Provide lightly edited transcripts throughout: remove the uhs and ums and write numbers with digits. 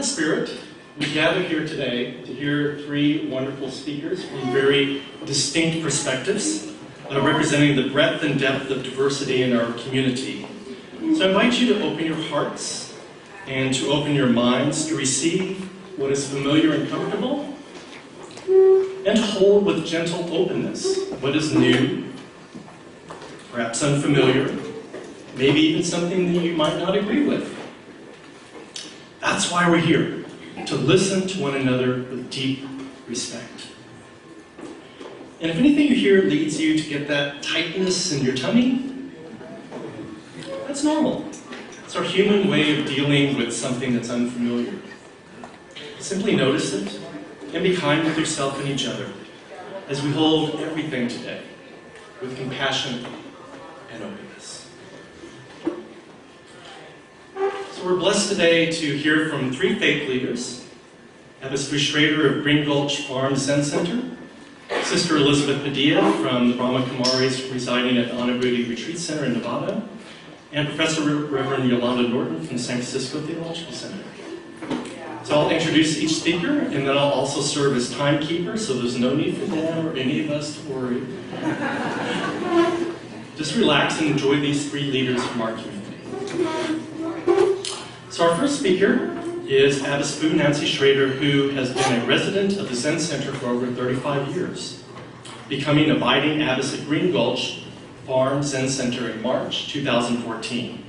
spirit, we gather here today to hear three wonderful speakers from very distinct perspectives, representing the breadth and depth of diversity in our community. So I invite you to open your hearts and to open your minds to receive what is familiar and comfortable, and to hold with gentle openness what is new, perhaps unfamiliar, maybe even something that you might not agree with. That's why we're here, to listen to one another with deep respect. And if anything you hear leads you to get that tightness in your tummy, that's normal. It's our human way of dealing with something that's unfamiliar. Simply notice it and be kind with yourself and each other as we hold everything today with compassion and openness. So we're blessed today to hear from three faith leaders: Abbess Schrader of Green Gulch Farm Zen Center, Sister Elizabeth Padilla from the Brahma Kumaris residing at the Anubhuti Retreat Center in Nevada, and Professor Reverend Yolanda Norton from San Francisco Theological Center. So I'll introduce each speaker, and then I'll also serve as timekeeper, so there's no need for them or any of us to worry. Just relax and enjoy these three leaders from our community. So our first speaker is Abbess Fu Nancy Schrader, who has been a resident of the Zen Center for over 35 years, becoming abiding abbess at Green Gulch Farm Zen Center in March 2014.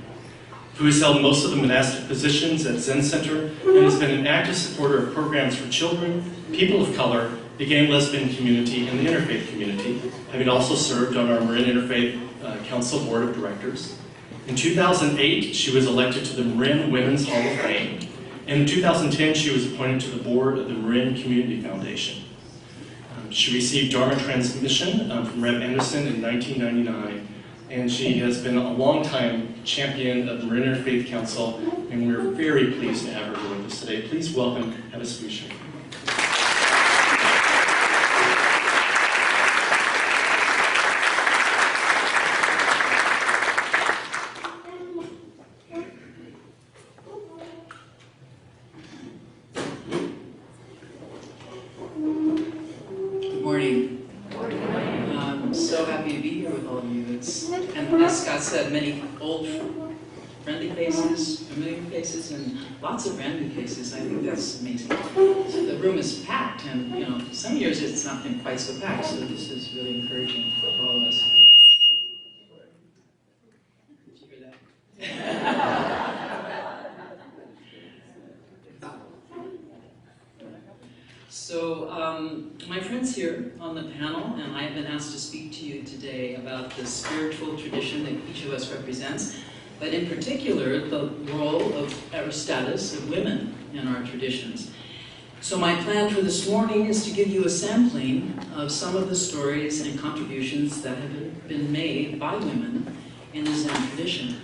Fu has held most of the monastic positions at Zen Center and has been an active supporter of programs for children, people of color, the gay and lesbian community, and the interfaith community, having also served on our Marin Interfaith Council Board of Directors. In 2008, she was elected to the Marin Women's Hall of Fame, and in 2010, she was appointed to the board of the Marin Community Foundation. She received Dharma transmission from Rev. Anderson in 1999, and she has been a long-time champion of the Marin Interfaith Council, and we're very pleased to have her with us today. Please welcome Abbess Fu Schrader. Said many old friendly faces, familiar faces, and lots of brand new faces. I think that's amazing. So the room is packed, and you know, some years it's not been quite so packed, so this is really encouraging for all of us. Did you hear that? So my friends here on the panel, and I have been asked to speak to you today about the spiritual tradition that each of us represents, but in particular, the role of or status of women in our traditions. So my plan for this morning is to give you a sampling of some of the stories and contributions that have been made by women in the Zen tradition.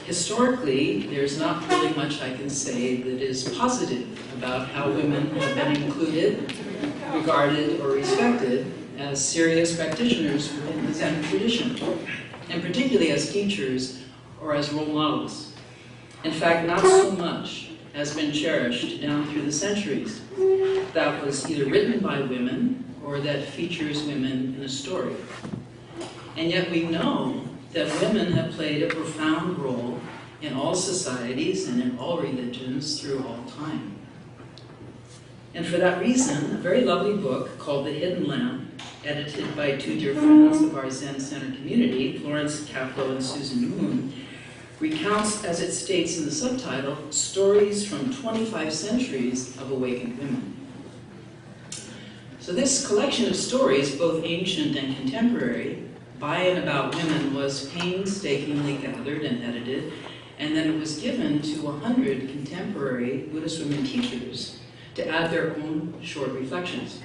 Historically, there's not really much I can say that is positive about how women have been included, regarded, or respected as serious practitioners within the Zen tradition, and particularly as teachers or as role models. In fact, not so much has been cherished down through the centuries that was either written by women or that features women in a story. And yet we know that women have played a profound role in all societies and in all religions through all time. And for that reason, a very lovely book called The Hidden Lamp, edited by two dear friends of our Zen Center community, Florence Caplow and Susan Moon, recounts, as it states in the subtitle, stories from 25 centuries of awakened women. So this collection of stories, both ancient and contemporary, by and about women, was painstakingly gathered and edited, and then it was given to 100 contemporary Buddhist women teachers to add their own short reflections.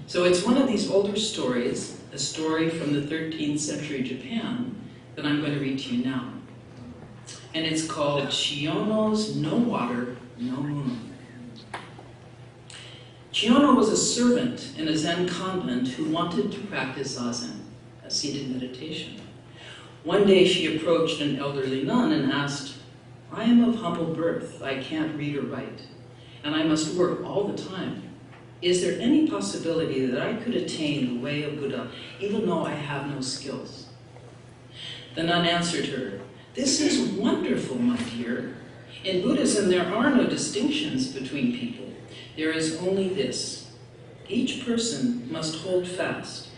So it's one of these older stories, a story from the 13th century Japan, that I'm going to read to you now. And it's called Chiyono's No Water, No Moon. Chiyono was a servant in a Zen convent who wanted to practice Zazen, seated meditation. One day she approached an elderly nun and asked, I am of humble birth, I can't read or write, and I must work all the time. Is there any possibility that I could attain the way of Buddha, even though I have no skills? The nun answered her, this is wonderful, my dear. In Buddhism, there are no distinctions between people. There is only this. Each person must hold fast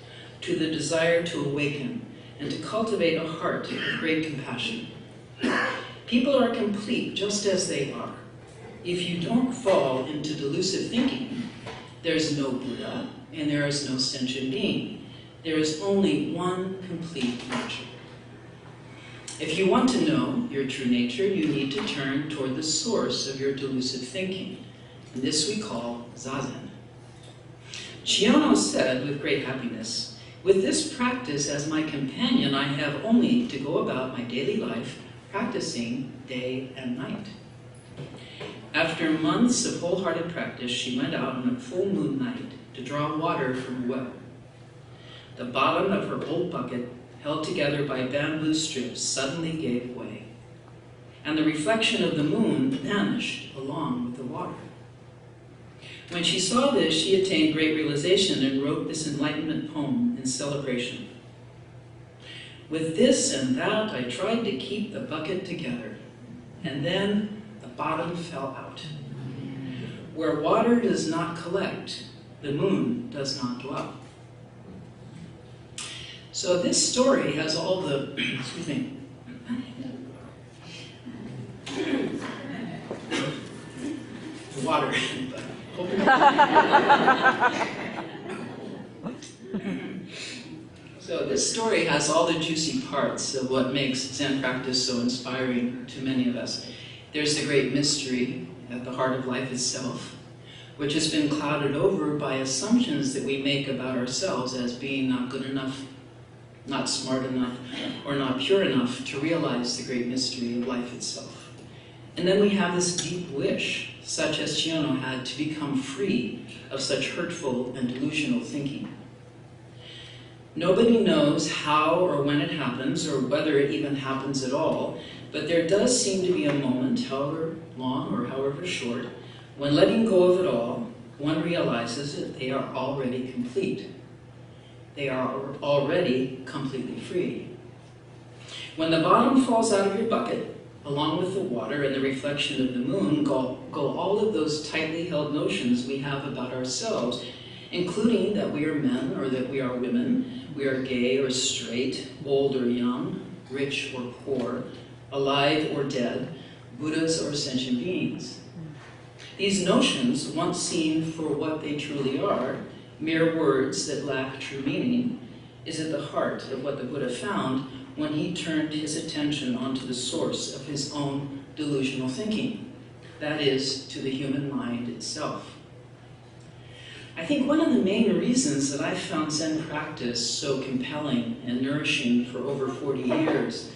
to the desire to awaken and to cultivate a heart of great compassion. People are complete just as they are. If you don't fall into delusive thinking, there's no Buddha and there is no sentient being. There is only one complete nature. If you want to know your true nature, you need to turn toward the source of your delusive thinking. And this we call Zazen. Chiono said with great happiness, with this practice as my companion, I have only to go about my daily life practicing day and night. After months of wholehearted practice, she went out on a full moon night to draw water from a well. The bottom of her old bucket, held together by bamboo strips, suddenly gave way, and the reflection of the moon vanished along with the water. When she saw this, she attained great realization and wrote this enlightenment poem in celebration. With this and that, I tried to keep the bucket together, and then the bottom fell out. Where water does not collect, the moon does not dwell. So this story has all the, excuse me, water. So this story has all the juicy parts of what makes Zen practice so inspiring to many of us. There's the great mystery at the heart of life itself, which has been clouded over by assumptions that we make about ourselves as being not good enough, not smart enough, or not pure enough to realize the great mystery of life itself. And then we have this deep wish, such as Chiono had, to become free of such hurtful and delusional thinking. Nobody knows how or when it happens, or whether it even happens at all, but there does seem to be a moment, however long or however short, when letting go of it all, one realizes that they are already complete. They are already completely free. When the bottom falls out of your bucket, along with the water and the reflection of the moon, go all of those tightly held notions we have about ourselves, including that we are men or that we are women, we are gay or straight, old or young, rich or poor, alive or dead, Buddhas or sentient beings. These notions, once seen for what they truly are, mere words that lack true meaning, is at the heart of what the Buddha found when he turned his attention onto the source of his own delusional thinking, that is, to the human mind itself. I think one of the main reasons that I've found Zen practice so compelling and nourishing for over 40 years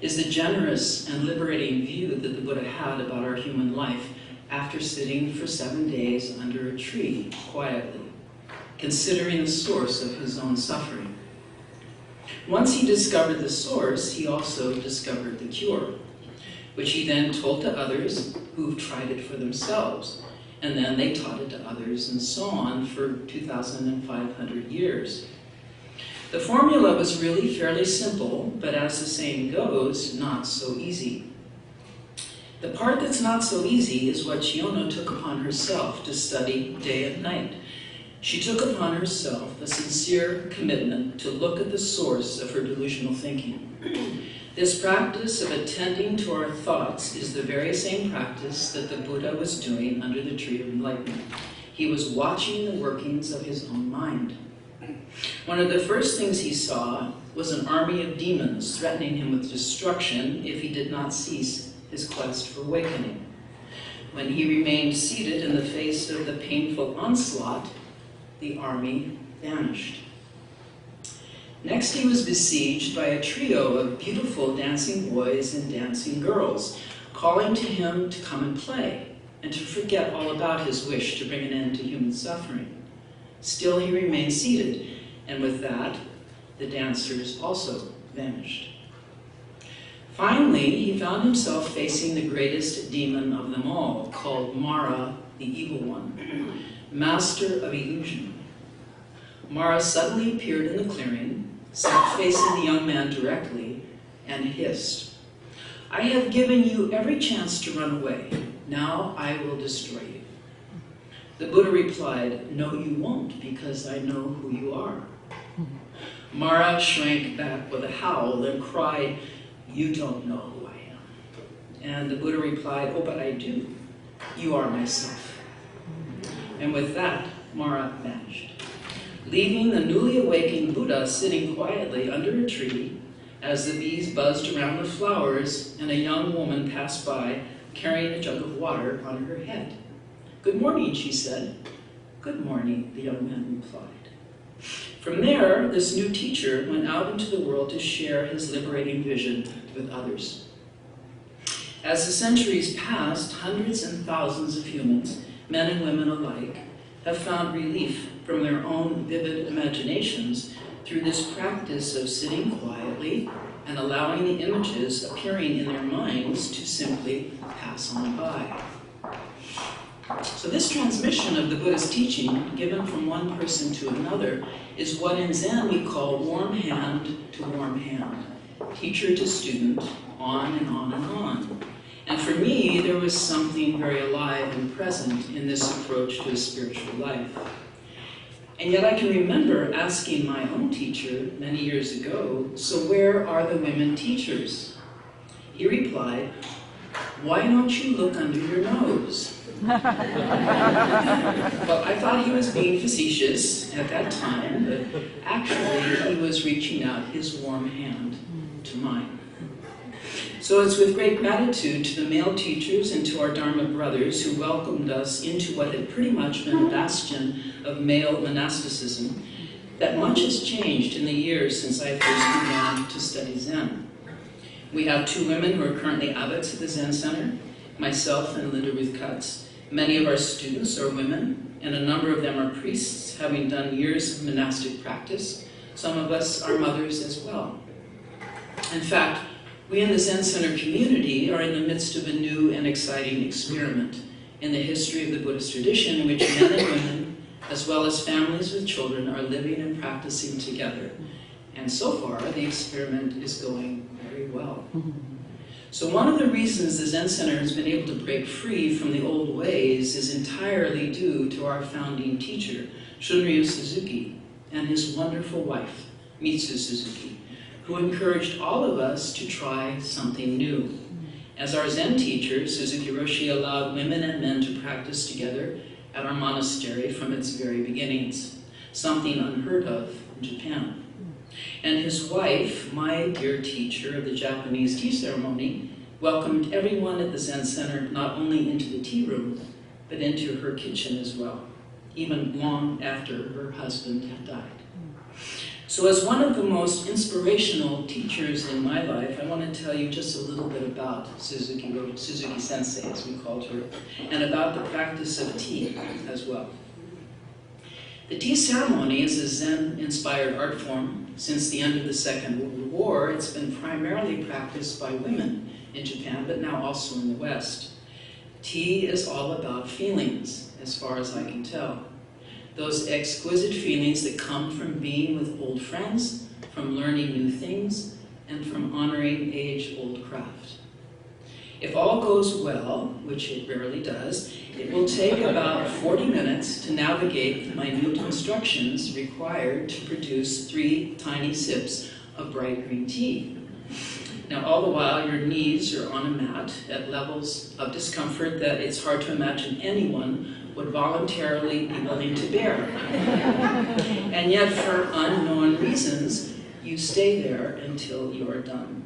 is the generous and liberating view that the Buddha had about our human life after sitting for 7 days under a tree quietly, considering the source of his own suffering. Once he discovered the source, he also discovered the cure, which he then told to others who've tried it for themselves, and then they taught it to others, and so on for 2,500 years. The formula was really fairly simple, but as the saying goes, not so easy. The part that's not so easy is what Chiono took upon herself to study day and night. She took upon herself a sincere commitment to look at the source of her delusional thinking. This practice of attending to our thoughts is the very same practice that the Buddha was doing under the tree of enlightenment. He was watching the workings of his own mind. One of the first things he saw was an army of demons threatening him with destruction if he did not cease his quest for awakening. When he remained seated in the face of the painful onslaught, the army vanished. Next, he was besieged by a trio of beautiful dancing boys and dancing girls, calling to him to come and play, and to forget all about his wish to bring an end to human suffering. Still, he remained seated, and with that, the dancers also vanished. Finally, he found himself facing the greatest demon of them all, called Mara, the evil one, master of illusion. Mara suddenly appeared in the clearing, sat facing the young man directly, and hissed, "I have given you every chance to run away. Now I will destroy you." The Buddha replied, "No, you won't, because I know who you are." Mara shrank back with a howl and cried, "You don't know who I am." And the Buddha replied, "Oh, but I do. You are myself." And with that, Mara vanished, leaving the newly awakened Buddha sitting quietly under a tree as the bees buzzed around the flowers and a young woman passed by carrying a jug of water on her head. "Good morning," she said. "Good morning," the young man replied. From there, this new teacher went out into the world to share his liberating vision with others. As the centuries passed, hundreds and thousands of humans, men and women alike, have found relief from their own vivid imaginations through this practice of sitting quietly and allowing the images appearing in their minds to simply pass on by. So this transmission of the Buddha's teaching, given from one person to another, is what in Zen we call warm hand to warm hand, teacher to student, on and on and on. And for me, there was something very alive and present in this approach to a spiritual life. And yet I can remember asking my own teacher many years ago, "So where are the women teachers?" He replied, "Why don't you look under your nose?" Well, I thought he was being facetious at that time, but actually he was reaching out his warm hand to mine. So it's with great gratitude to the male teachers and to our Dharma brothers who welcomed us into what had pretty much been a bastion of male monasticism that much has changed in the years since I first began to study Zen. We have 2 women who are currently abbots at the Zen Center, myself and Linda Ruth Cutts. Many of our students are women, and a number of them are priests, having done years of monastic practice. Some of us are mothers as well. In fact, we in the Zen Center community are in the midst of a new and exciting experiment in the history of the Buddhist tradition in which men and women, as well as families with children, are living and practicing together. And so far, the experiment is going very well. So one of the reasons the Zen Center has been able to break free from the old ways is entirely due to our founding teacher, Shunryu Suzuki, and his wonderful wife, Mitsu Suzuki, who encouraged all of us to try something new. As our Zen teacher, Suzuki Roshi allowed women and men to practice together at our monastery from its very beginnings, something unheard of in Japan. And his wife, my dear teacher of the Japanese tea ceremony, welcomed everyone at the Zen Center not only into the tea room, but into her kitchen as well, even long after her husband had died. So as one of the most inspirational teachers in my life, I want to tell you just a little bit about Suzuki Sensei, as we called her, and about the practice of tea as well. The tea ceremony is a Zen-inspired art form. Since the end of the Second World War, it's been primarily practiced by women in Japan, but now also in the West. Tea is all about feelings, as far as I can tell. Those exquisite feelings that come from being with old friends, from learning new things, and from honoring age-old craft. If all goes well, which it rarely does, it will take about 40 minutes to navigate the minute instructions required to produce 3 tiny sips of bright green tea. Now, all the while, your knees are on a mat at levels of discomfort that it's hard to imagine anyone would voluntarily be willing to bear. And yet, for unknown reasons, you stay there until you're done.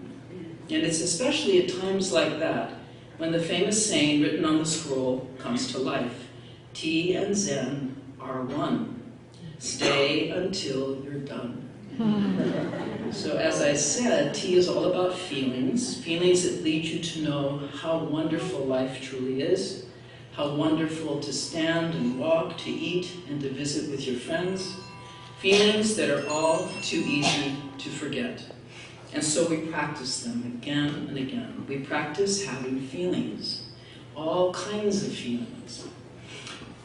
And it's especially at times like that when the famous saying written on the scroll comes to life. Tea and Zen are one. Stay until you're done. So as I said, tea is all about feelings, feelings that lead you to know how wonderful life truly is, how wonderful to stand and walk, to eat and to visit with your friends, feelings that are all too easy to forget. And so we practice them again and again. We practice having feelings, all kinds of feelings.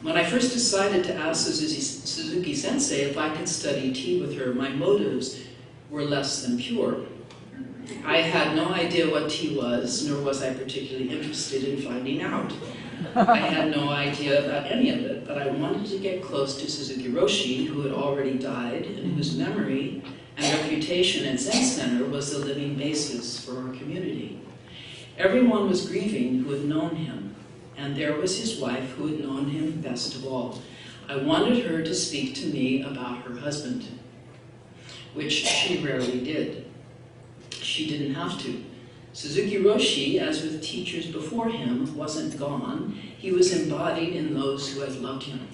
When I first decided to ask Suzuki Sensei if I could study tea with her, my motives were less than pure. I had no idea what tea was, nor was I particularly interested in finding out. I had no idea about any of it, but I wanted to get close to Suzuki Roshi, who had already died, and whose memory and reputation at Zen Center was the living basis for our community. Everyone was grieving who had known him, and there was his wife who had known him best of all. I wanted her to speak to me about her husband, which she rarely did. She didn't have to. Suzuki Roshi, as with teachers before him, wasn't gone. He was embodied in those who had loved him.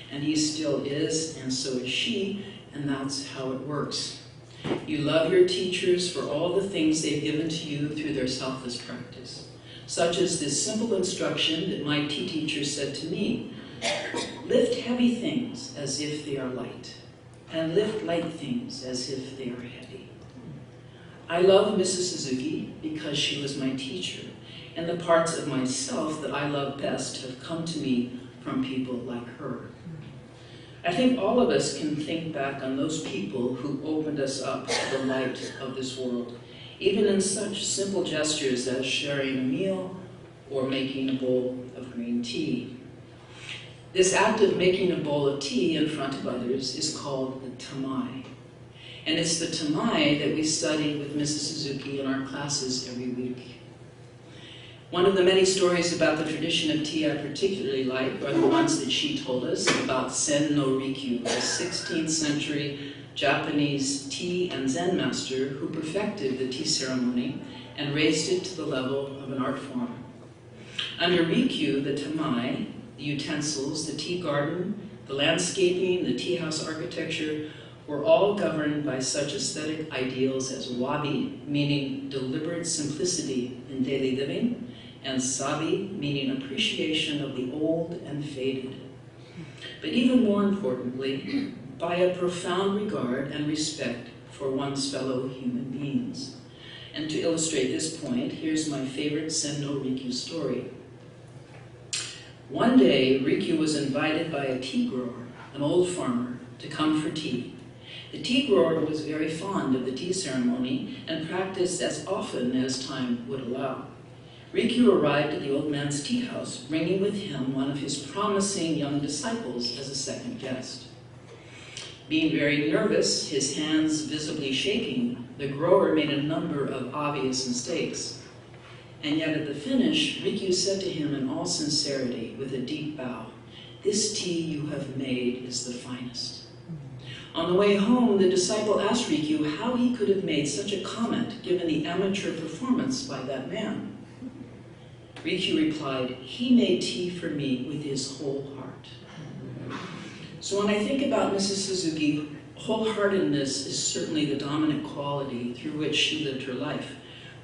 And he still is, and so is she, and that's how it works. You love your teachers for all the things they've given to you through their selfless practice, such as this simple instruction that my tea teacher said to me: lift heavy things as if they are light, and lift light things as if they are heavy. I love Mrs. Suzuki because she was my teacher, and the parts of myself that I love best have come to me from people like her. I think all of us can think back on those people who opened us up to the light of this world, even in such simple gestures as sharing a meal or making a bowl of green tea. This act of making a bowl of tea in front of others is called the tamai. And it's the tamai that we study with Mrs. Suzuki in our classes every week. One of the many stories about the tradition of tea I particularly like are the ones that she told us about Sen no Rikyu, a 16th century Japanese tea and Zen master who perfected the tea ceremony and raised it to the level of an art form. Under Rikyu, the tamai, the utensils, the tea garden, the landscaping, the tea house architecture, were all governed by such aesthetic ideals as wabi, meaning deliberate simplicity in daily living, and sabi, meaning appreciation of the old and faded. But even more importantly, by a profound regard and respect for one's fellow human beings. And to illustrate this point, here's my favorite Sen no Rikyu story. One day, Rikyu was invited by a tea grower, an old farmer, to come for tea. The tea grower was very fond of the tea ceremony and practiced as often as time would allow. Rikyu arrived at the old man's tea house, bringing with him one of his promising young disciples as a second guest. Being very nervous, his hands visibly shaking, the grower made a number of obvious mistakes. And yet at the finish, Rikyu said to him in all sincerity, with a deep bow, "This tea you have made is the finest." On the way home, the disciple asked Rikyu how he could have made such a comment given the amateur performance by that man. Rikyu replied, "He made tea for me with his whole heart." So when I think about Mrs. Suzuki, wholeheartedness is certainly the dominant quality through which she lived her life.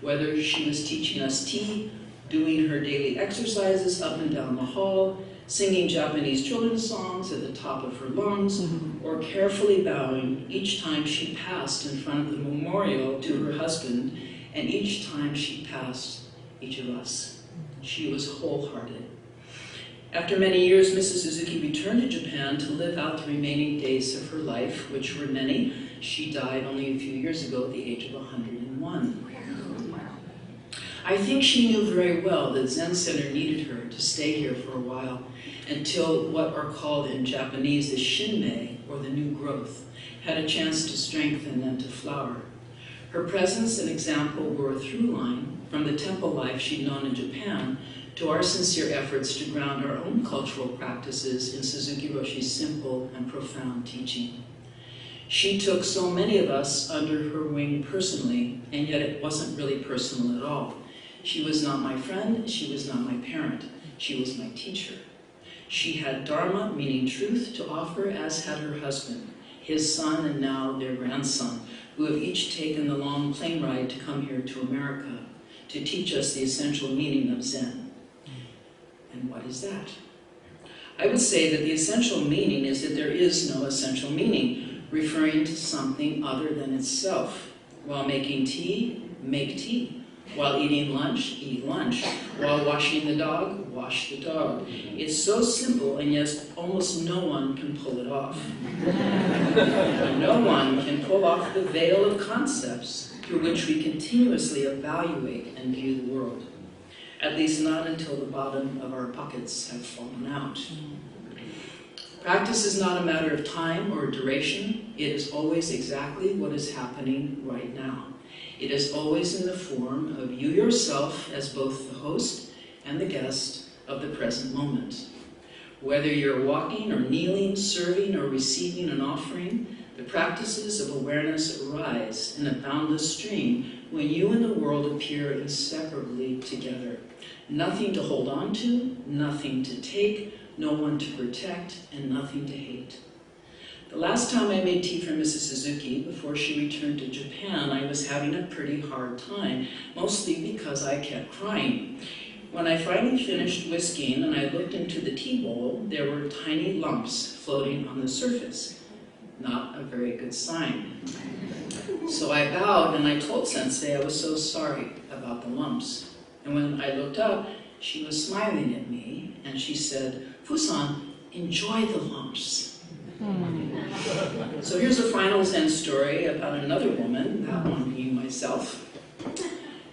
Whether she was teaching us tea, doing her daily exercises up and down the hall, singing Japanese children's songs at the top of her lungs, or carefully bowing each time she passed in front of the memorial to her husband, and each time she passed each of us. She was wholehearted. After many years, Mrs. Suzuki returned to Japan to live out the remaining days of her life, which were many. She died only a few years ago at the age of 101. I think she knew very well that Zen Center needed her to stay here for a while until what are called in Japanese the shinmei, or the new growth, had a chance to strengthen and to flower. Her presence and example were a through line from the temple life she'd known in Japan to our sincere efforts to ground our own cultural practices in Suzuki Roshi's simple and profound teaching. She took so many of us under her wing personally, and yet it wasn't really personal at all. She was not my friend, she was not my parent, she was my teacher. She had Dharma, meaning truth, to offer, as had her husband, his son and now their grandson, who have each taken the long plane ride to come here to America to teach us the essential meaning of Zen. And what is that? I would say that the essential meaning is that there is no essential meaning, referring to something other than itself. While making tea, make tea. While eating lunch, eat lunch. While washing the dog, wash the dog. It's so simple, and yet almost no one can pull it off. No one can pull off the veil of concepts through which we continuously evaluate and view the world. At least not until the bottom of our pockets have fallen out. Practice is not a matter of time or duration. It is always exactly what is happening right now. It is always in the form of you yourself as both the host and the guest of the present moment. Whether you're walking or kneeling, serving or receiving an offering, the practices of awareness arise in a boundless stream when you and the world appear inseparably together. Nothing to hold on to, nothing to take, no one to protect, and nothing to hate. The last time I made tea for Mrs. Suzuki, before she returned to Japan, I was having a pretty hard time, mostly because I kept crying. When I finally finished whisking and I looked into the tea bowl, there were tiny lumps floating on the surface. Not a very good sign. So I bowed and I told Sensei I was so sorry about the lumps. And when I looked up, she was smiling at me and she said, "Fusan, enjoy the lumps." So here's a final Zen story about another woman, that one being myself.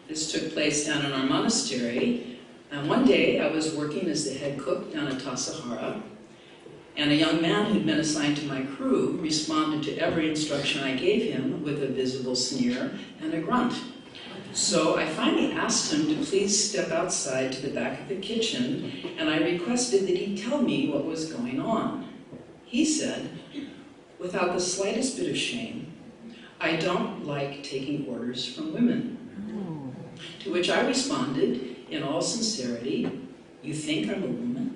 This took place down in our monastery. And one day I was working as the head cook down at Tassajara, and a young man who'd been assigned to my crew responded to every instruction I gave him with a visible sneer and a grunt. So I finally asked him to please step outside to the back of the kitchen, and I requested that he tell me what was going on. He said, without the slightest bit of shame, "I don't like taking orders from women." To which I responded, in all sincerity, "You think I'm a woman?"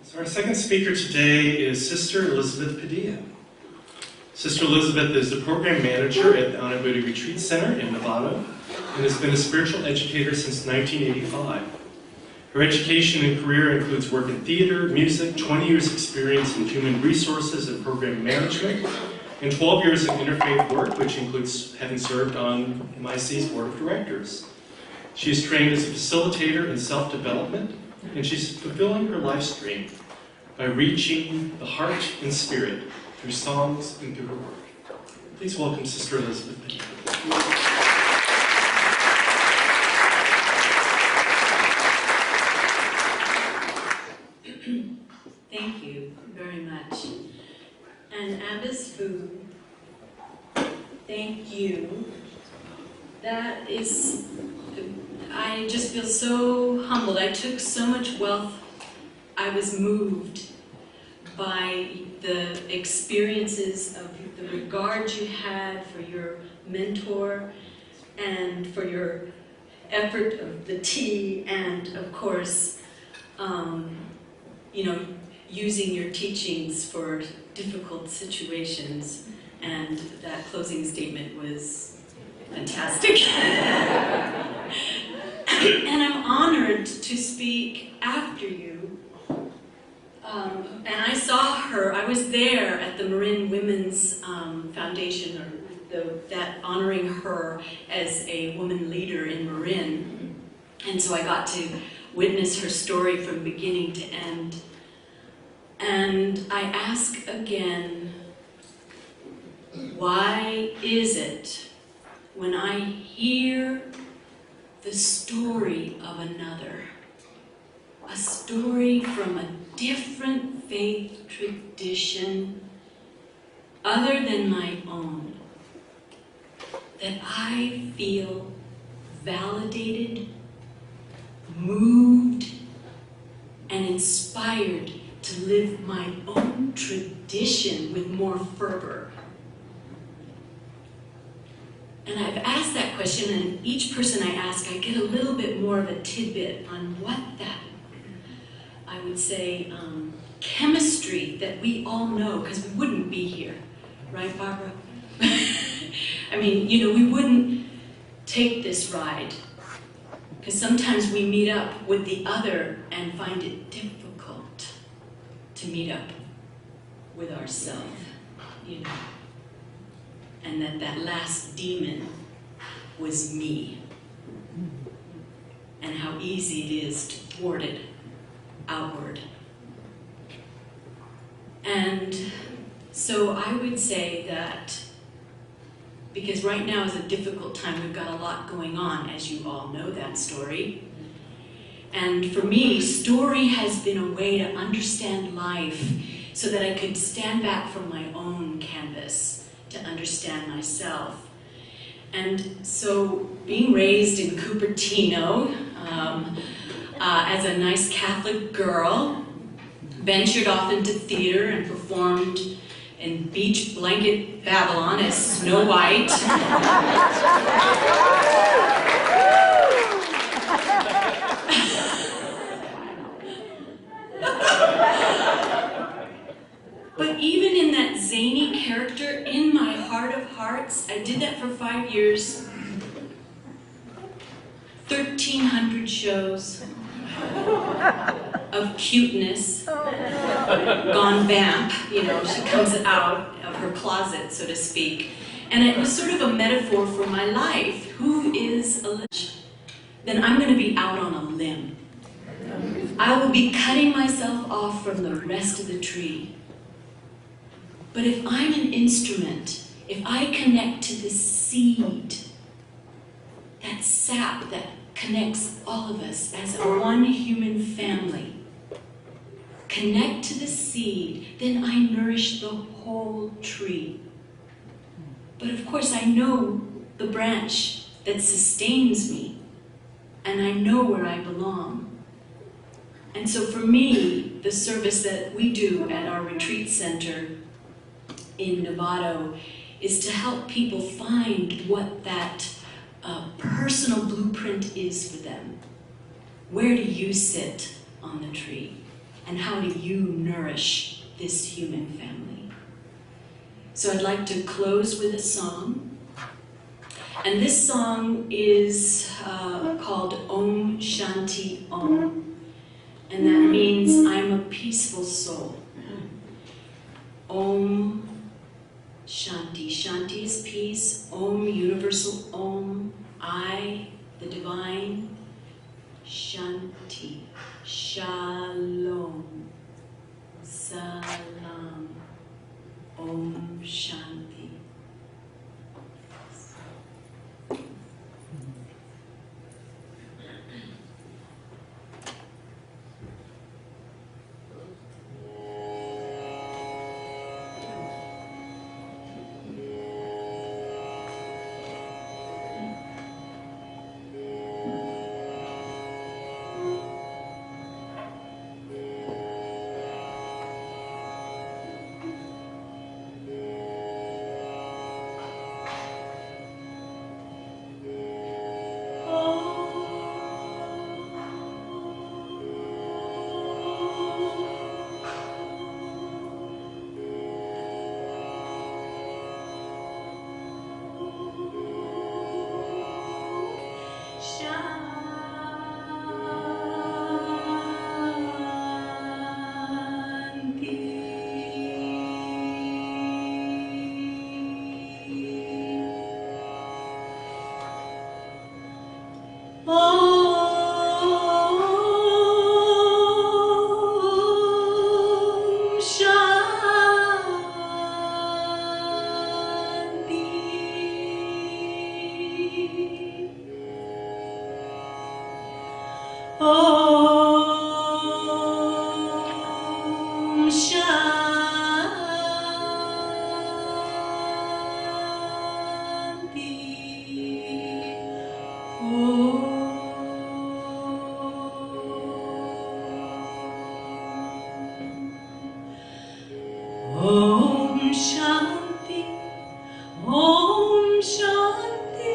So our second speaker today is Sister Elizabeth Padilla. Sister Elizabeth is the program manager at the Anabodhi Retreat Center in Nevada and has been a spiritual educator since 1985. Her education and career includes work in theater, music, 20 years experience in human resources and program management, and 12 years of interfaith work, which includes having served on MIC's board of directors. She is trained as a facilitator in self-development, and she's fulfilling her life stream by reaching the heart and spirit through songs and through her work. Please welcome Sister Elizabeth Padilla. Thank you very much. And Abbas Fu, thank you. That is, I just feel so humbled. I took so much wealth. I was moved by the experiences of the regard you had for your mentor and for your effort of the tea and, of course, using your teachings for difficult situations. And that closing statement was fantastic. And I'm honored to speak after you. And I saw her, I was there at the Marin Women's Foundation, or that honoring her as a woman leader in Marin. And so I got to witness her story from beginning to end. And I ask again, why is it when I hear the story of another, a story from a different faith tradition other than my own, that I feel validated, moved, and inspired to live my own tradition with more fervor? And I've asked that question, and each person I ask, I get a little bit more of a tidbit on what that, I would say, chemistry that we all know, because we wouldn't be here. Right, Barbara? I mean, you know, we wouldn't take this ride, because sometimes we meet up with the other and find it difficult to meet up with ourselves, you know. And that last demon was me. And how easy it is to thwart it outward. And so I would say that, because right now is a difficult time, we've got a lot going on, as you all know that story. And for me, story has been a way to understand life so that I could stand back from my own canvas to understand myself. And so being raised in Cupertino as a nice Catholic girl, ventured off into theater and performed in Beach Blanket Babylon as Snow White. But even in that zany character, in my heart of hearts, I did that for 5 years, 1,300 shows of cuteness, gone vamp, you know, she comes out of her closet, so to speak. And it was sort of a metaphor for my life. Who is a lich? Then I'm going to be out on a limb. I will be cutting myself off from the rest of the tree. But if I'm an instrument, if I connect to the seed, that sap that connects all of us as a one human family, connect to the seed, then I nourish the whole tree. But of course I know the branch that sustains me, and I know where I belong. And so for me, the service that we do at our retreat center in Novato is to help people find what that personal blueprint is for them. Where do you sit on the tree? And how do you nourish this human family? So I'd like to close with a song. And this song is called Om Shanti Om. And that means I'm a peaceful soul. Om Shanti. Shanti is peace. Om, universal Om. I, the divine. Shanti. Shalom. Salam. Om Shanti. Om Shanti, Om Shanti.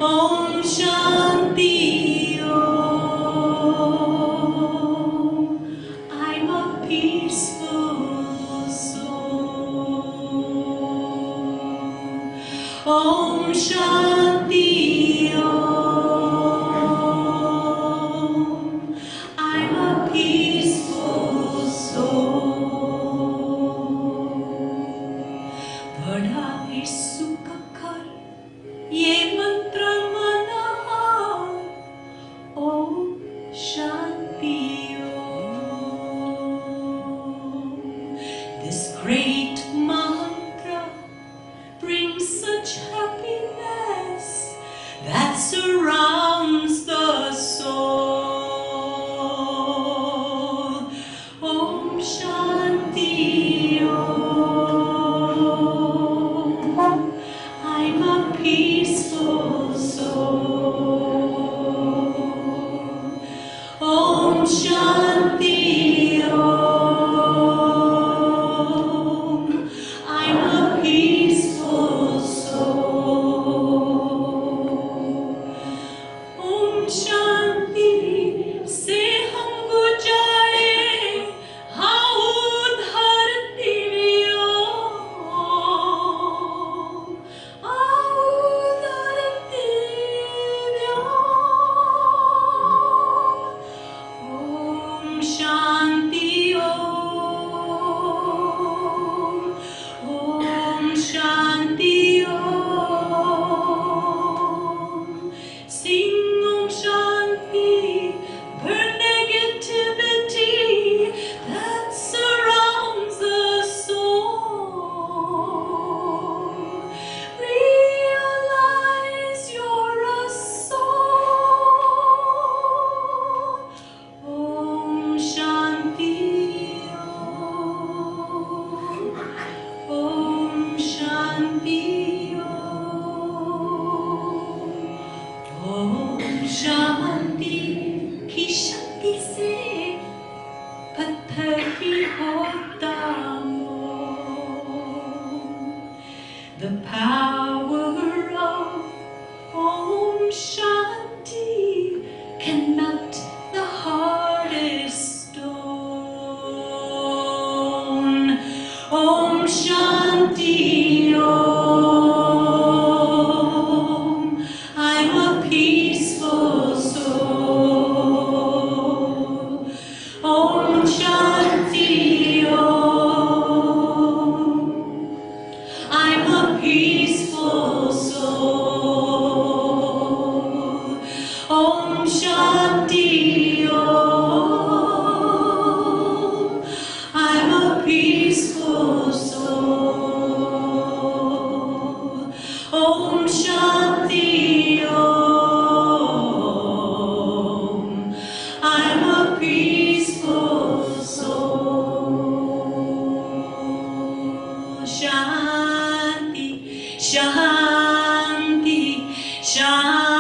Om Shanti Om. I'm a peaceful soul. Om Shanti Om. I'm a peaceful soul. Bada Sukha kar ye mantra manahar. Om Shanti Om. This great mantra brings such happiness that surrounds the soul. Om Shanti Om. I'm a peaceful soul. Om Shanti Om. I'm a peaceful soul. Om Shanti se hum gujaye haud dharti vyom. Haud dharti vyom. Om Shanti Om. Om Shanti Om. Sing Om Shanti, burn negativity that surrounds the soul. Realize you're a soul. Om Shanti Om. Om Shanti Om. Om Shanti की शक्ति से पत्थर भी होता मोम. The power of Om Shanti can melt the hardest stone. Om Shanti Om. I'm a peaceful soul. Om Shanti Om. I'm a peaceful soul. Om Shanti Om. I'm a peaceful soul. Om Shanti Om. I'm a peaceful soul. Shanti, Shanti, Shanti.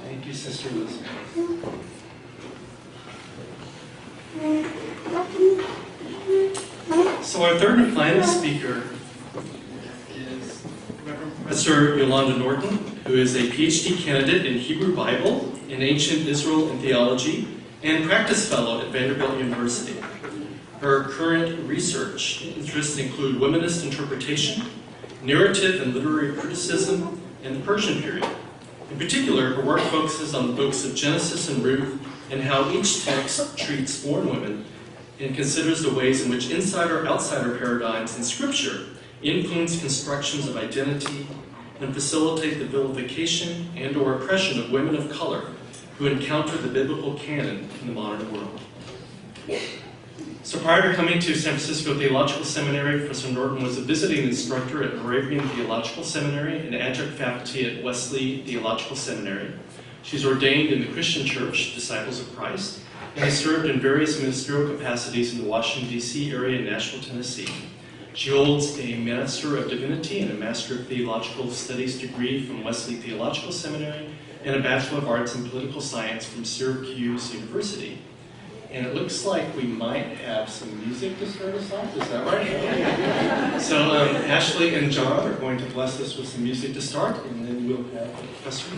Thank you, Sister Elizabeth. So our third and final speaker is Reverend Professor Yolanda Norton, who is a PhD candidate in Hebrew Bible, in Ancient Israel and Theology, and Practice Fellow at Vanderbilt University. Her current research interests include womanist interpretation, narrative and literary criticism, and the Persian period. In particular, her work focuses on the books of Genesis and Ruth and how each text treats foreign women and considers the ways in which insider-outsider paradigms in Scripture influence constructions of identity and facilitate the vilification and/or oppression of women of color who encounter the biblical canon in the modern world. So prior to coming to San Francisco Theological Seminary, Professor Norton was a visiting instructor at Moravian Theological Seminary and adjunct faculty at Wesley Theological Seminary. She's ordained in the Christian Church, Disciples of Christ, and has served in various ministerial capacities in the Washington, D.C. area and Nashville, Tennessee. She holds a Master of Divinity and a Master of Theological Studies degree from Wesley Theological Seminary and a Bachelor of Arts in Political Science from Syracuse University. And it looks like we might have some music to start us off, is that right? So Ashley and John are going to bless us with some music to start, and then we'll have the professor.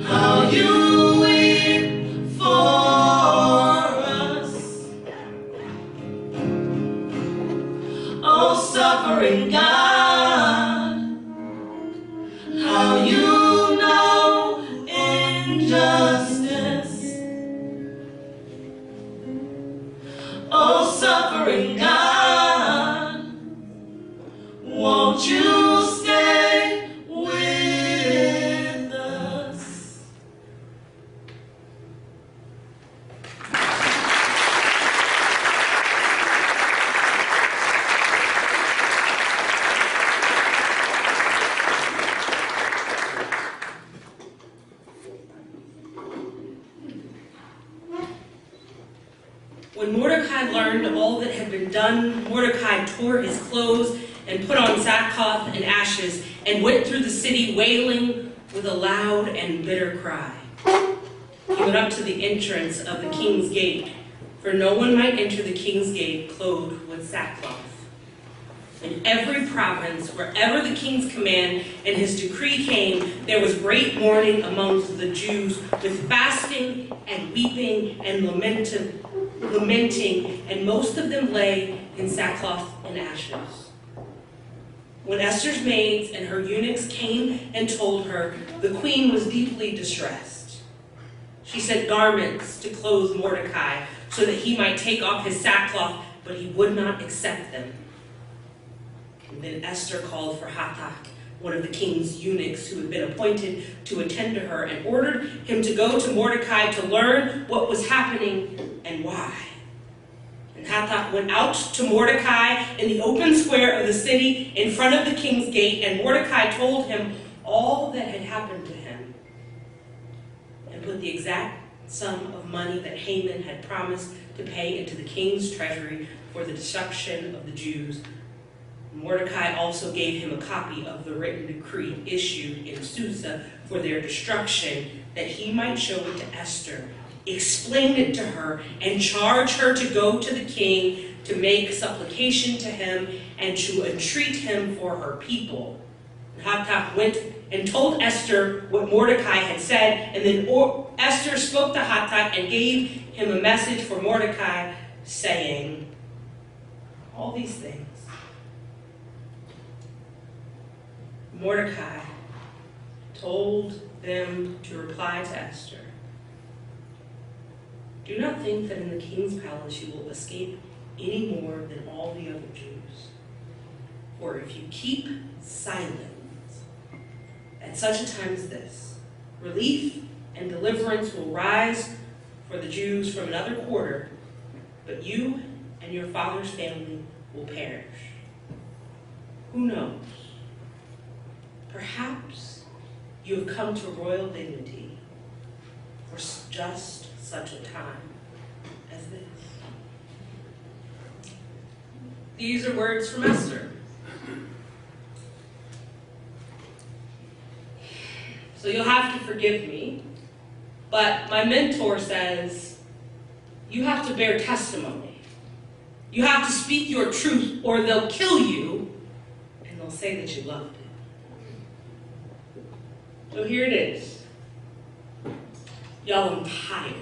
How you weep for Mordecai learned of all that had been done, Mordecai tore his clothes and put on sackcloth and ashes and went through the city wailing with a loud and bitter cry. He went up to the entrance of the king's gate, for no one might enter the king's gate clothed with sackcloth. In every province, wherever the king's command and his decree came, there was great mourning amongst the Jews, with fasting and weeping and lamenting, and most of them lay in sackcloth and ashes. When Esther's maids and her eunuchs came and told her, the queen was deeply distressed. She sent garments to clothe Mordecai so that he might take off his sackcloth, but he would not accept them. And then Esther called for Hathach, one of the king's eunuchs who had been appointed to attend to her, and ordered him to go to Mordecai to learn what was happening and why. And Hathach went out to Mordecai in the open square of the city in front of the king's gate, and Mordecai told him all that had happened to him, and put the exact sum of money that Haman had promised to pay into the king's treasury for the destruction of the Jews. Mordecai also gave him a copy of the written decree issued in Susa for their destruction, that he might show it to Esther, explain it to her, and charge her to go to the king to make supplication to him and to entreat him for her people. And Hathach went and told Esther what Mordecai had said, and then Esther spoke to Hathach and gave him a message for Mordecai, saying all these things. Mordecai told them to reply to Esther, do not think that in the king's palace you will escape any more than all the other Jews. For if you keep silent at such a time as this, relief and deliverance will rise for the Jews from another quarter, but you and your father's family will perish. Who knows? Perhaps you have come to royal dignity for just such a time as this. These are words from Esther. So you'll have to forgive me, but my mentor says you have to bear testimony. You have to speak your truth or they'll kill you and they'll say that you loved it. So here it is. Y'all, I'm tired.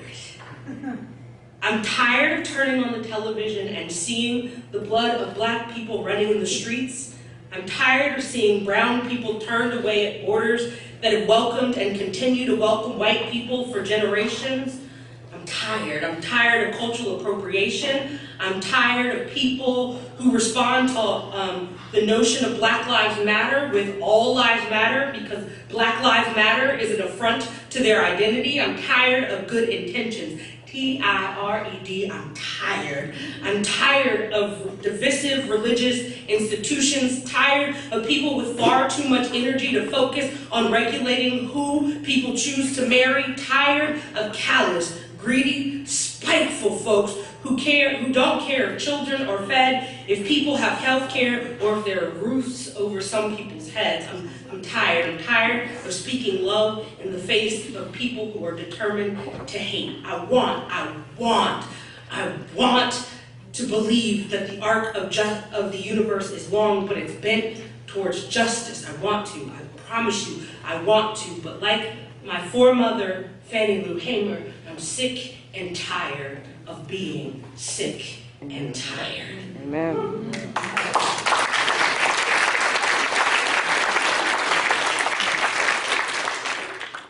I'm tired of turning on the television and seeing the blood of black people running in the streets. I'm tired of seeing brown people turned away at borders that have welcomed and continue to welcome white people for generations. I'm tired. I'm tired of cultural appropriation. I'm tired of people who respond to the notion of Black Lives Matter with all lives matter because Black Lives Matter is an affront to their identity. I'm tired of good intentions. T-I-R-E-D, I'm tired. I'm tired of divisive religious institutions, tired of people with far too much energy to focus on regulating who people choose to marry, tired of callous, greedy, spiteful folks who don't care if children are fed, if people have health care, or if there are roofs over some people's heads. I'm tired. I'm tired of speaking love in the face of people who are determined to hate. I want to believe that the arc of the universe is long, but it's bent towards justice. I promise you, I want to. But like my foremother, Fannie Lou Hamer, I'm sick and tired of being sick and tired. Amen.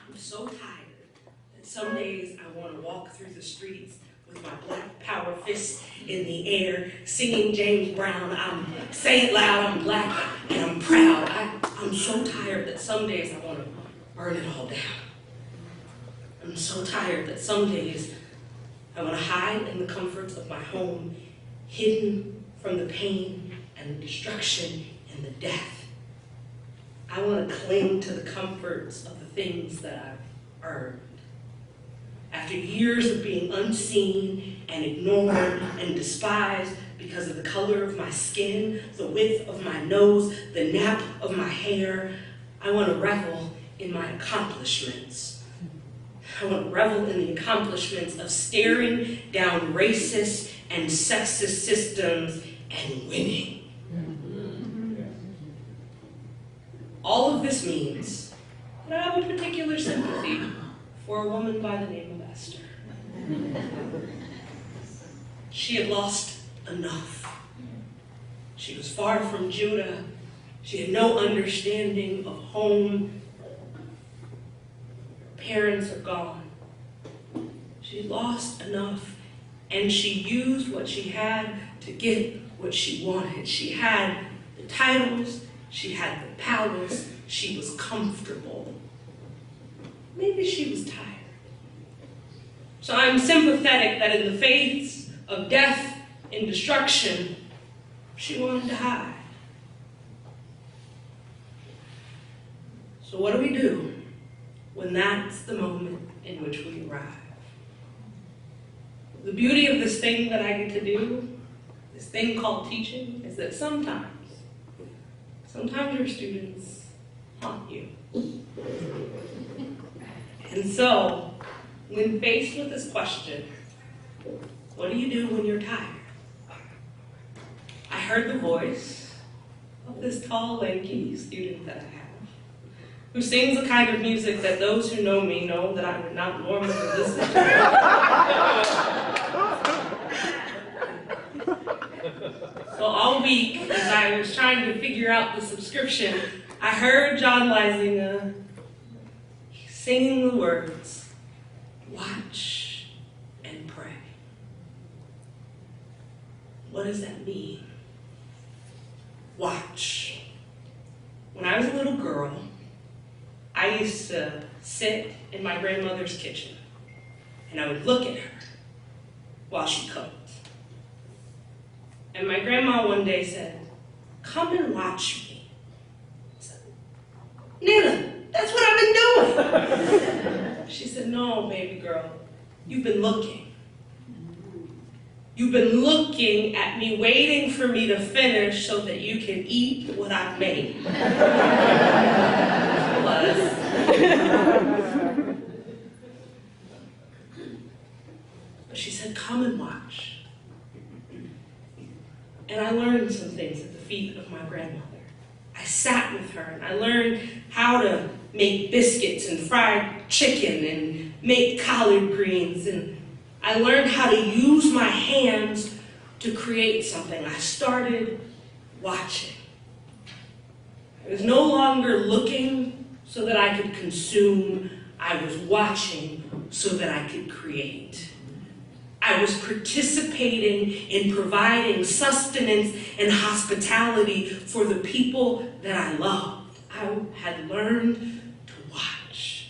I'm so tired that some days I want to walk through the streets with my black power fists in the air, singing James Brown. Say it loud, I'm black and I'm proud. I'm so tired that some days I want to burn it all down. I'm so tired that some days I want to hide in the comforts of my home, hidden from the pain and the destruction and the death. I want to cling to the comforts of the things that I've earned. After years of being unseen and ignored and despised because of the color of my skin, the width of my nose, the nap of my hair, I want to revel in my accomplishments. I want to revel in the accomplishments of staring down racist and sexist systems and winning. All of this means that I have a particular sympathy for a woman by the name of Esther. She had lost enough. She was far from Judah. She had no understanding of home. Parents are gone. She lost enough, and she used what she had to get what she wanted. She had the titles, she had the palace, she was comfortable. Maybe she was tired. So I'm sympathetic that in the face of death and destruction, she wanted to hide. So what do we do when that's the moment in which we arrive? The beauty of this thing that I get to do, this thing called teaching, is that sometimes your students haunt you. And so, when faced with this question, what do you do when you're tired? I heard the voice of this tall, lanky student that I have, who sings a kind of music that those who know me know that I would not normally listen to. So all week, as I was trying to figure out the subscription, I heard John Lysinga singing the words, "Watch and pray." What does that mean? Watch. When I was a little girl, I used to sit in my grandmother's kitchen, and I would look at her while she cooked. And my grandma one day said, "Come and watch me." I said, "Nana, that's what I've been doing." She said, "No, baby girl, you've been looking. You've been looking at me, waiting for me to finish so that you can eat what I've made." But she said, "Come and watch." And I learned some things at the feet of my grandmother. I sat with her and I learned how to make biscuits and fried chicken and make collard greens, and I learned how to use my hands to create something. I started watching. I was no longer looking so that I could consume. I was watching so that I could create. I was participating in providing sustenance and hospitality for the people that I loved. I had learned to watch.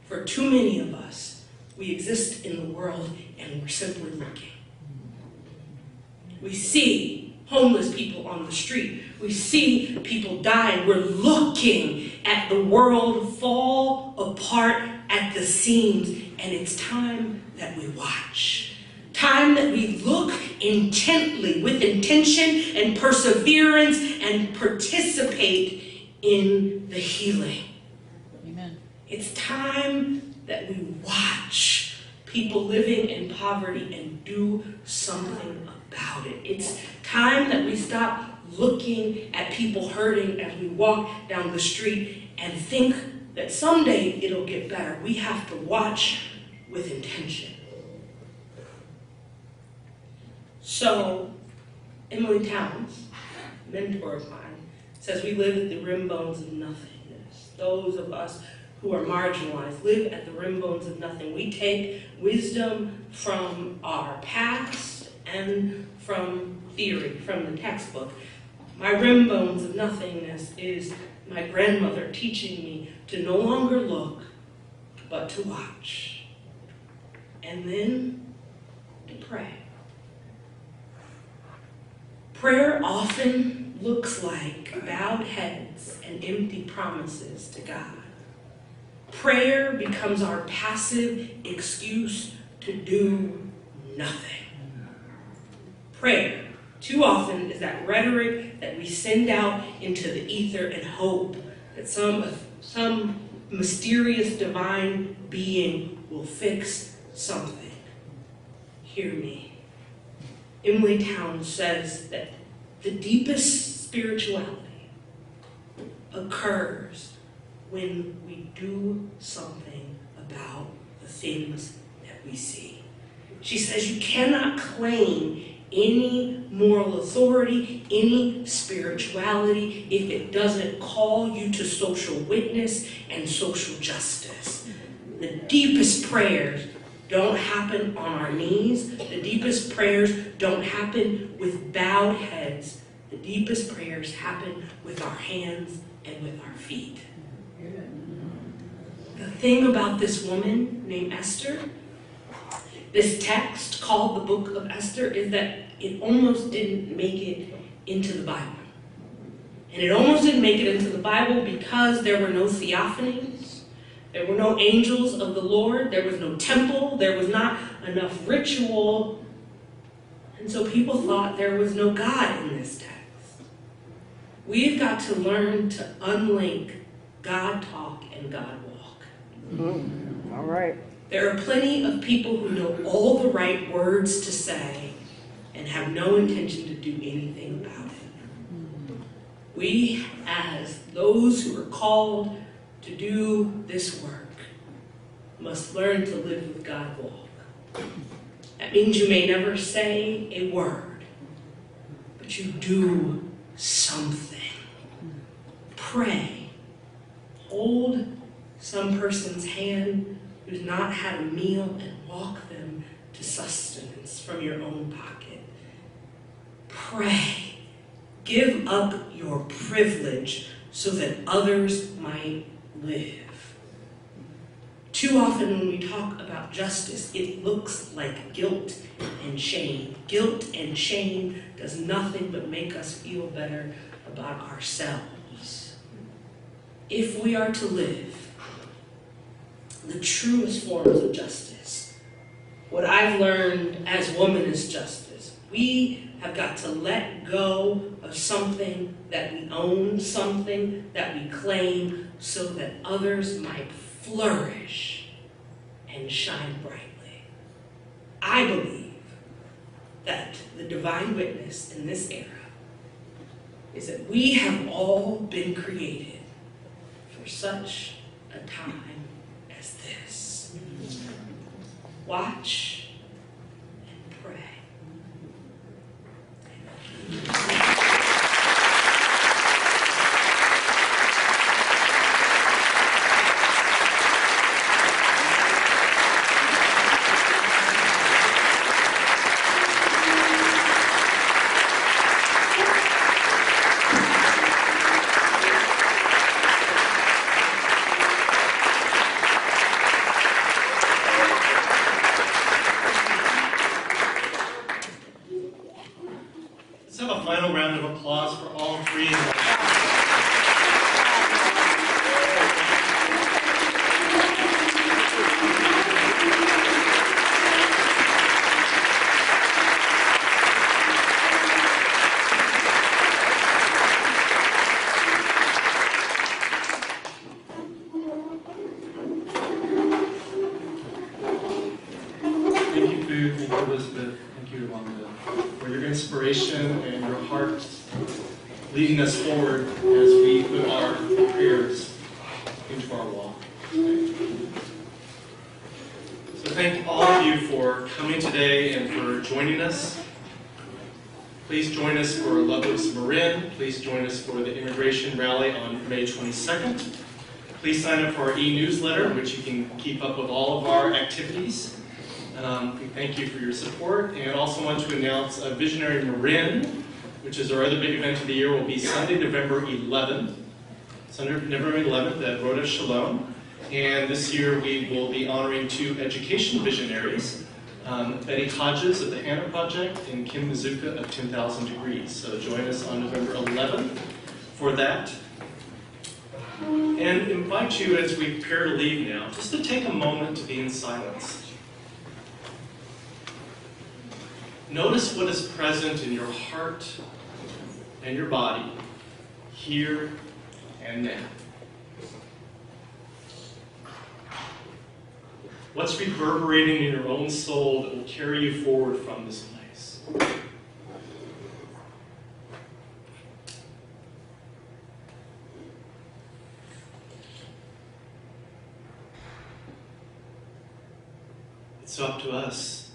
For too many of us, we exist in the world and we're simply looking. We see homeless people on the street. We see people dying. We're looking at the world fall apart at the seams, and it's time that we watch. Time that we look intently with intention and perseverance and participate in the healing. Amen. It's time that we watch people living in poverty and do something about it. It's time that we stop looking at people hurting as we walk down the street and think that someday it'll get better. We have to watch with intention. So, Emily Towns, a mentor of mine, says we live at the rim bones of nothingness. Those of us who are marginalized live at the rim bones of nothing. We take wisdom from our past and from theory, from the textbook. My rim bones of nothingness is my grandmother teaching me to no longer look, but to watch. And then to pray. Prayer often looks like bowed heads and empty promises to God. Prayer becomes our passive excuse to do nothing. Prayer, too often, is that rhetoric that we send out into the ether and hope that some mysterious divine being will fix something. Hear me. Emily Town says that the deepest spirituality occurs when we do something about the things that we see. She says you cannot claim any moral authority, any spirituality, if it doesn't call you to social witness and social justice. The deepest prayers don't happen on our knees. The deepest prayers don't happen with bowed heads. The deepest prayers happen with our hands and with our feet. The thing about this woman named Esther, this text called the Book of Esther, is that it almost didn't make it into the Bible. And it almost didn't make it into the Bible because there were no theophanies, there were no angels of the Lord, there was no temple, there was not enough ritual, and so people thought there was no God in this text. We've got to learn to unlink God talk and God walk. All right. There are plenty of people who know all the right words to say and have no intention to do anything about it. We, as those who are called to do this work, must learn to live with God walk. That means you may never say a word, but you do something. Pray. Hold some person's hand who's not had a meal and walk them to sustenance from your own pocket. Pray. Give up your privilege so that others might live. Too often when we talk about justice, it looks like guilt and shame. Guilt and shame does nothing but make us feel better about ourselves. If we are to live the truest forms of justice, what I've learned as womanist justice, we have got to let go of something that we own, something that we claim, so that others might flourish and shine brightly. I believe that the divine witness in this era is that we have all been created for such a time as this. Watch and pray. Let's have a final round of applause for all three. Thank you, Boo. Thank you, Elizabeth. Thank you, Wanda, for your inspiration and your heart leading us forward as we put our prayers into our walk. So thank all of you for coming today and for joining us. Please join us for Love's Marin. Please join us for the immigration rally on May 22nd. Please sign up for our e-newsletter, in which you can keep up with all of our activities. We thank you for your support, and I also want to announce a Visionary Marin, which is our other big event of the year, will be Sunday, November 11th. Sunday, November 11th at Rhoda Shalom. And this year we will be honoring two education visionaries, Betty Hodges of the Hannah Project and Kim Mizuka of 10,000 Degrees. So join us on November 11th for that. And invite you, as we prepare to leave now, just to take a moment to be in silence. Notice what is present in your heart and your body, here and now. What's reverberating in your own soul that will carry you forward from this place? It's up to us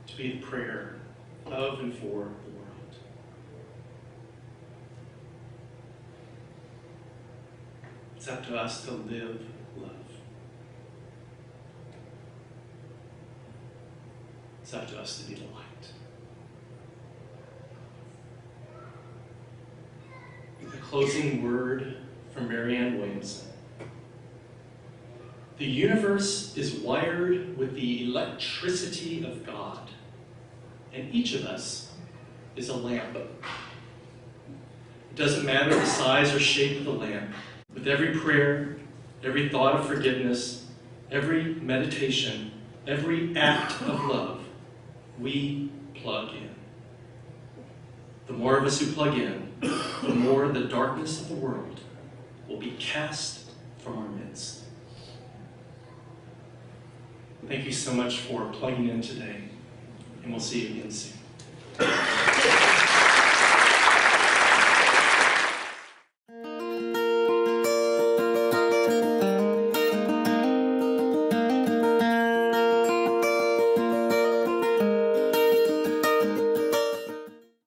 to be the prayer of and for the world. It's up to us to live love. It's up to us to be the light. The closing word from Marianne Williamson. The universe is wired with the electricity of God, and each of us is a lamp. It doesn't matter the size or shape of the lamp. With every prayer, every thought of forgiveness, every meditation, every act of love, we plug in. The more of us who plug in, the more the darkness of the world will be cast from our midst. Thank you so much for plugging in today, and we'll see you again soon.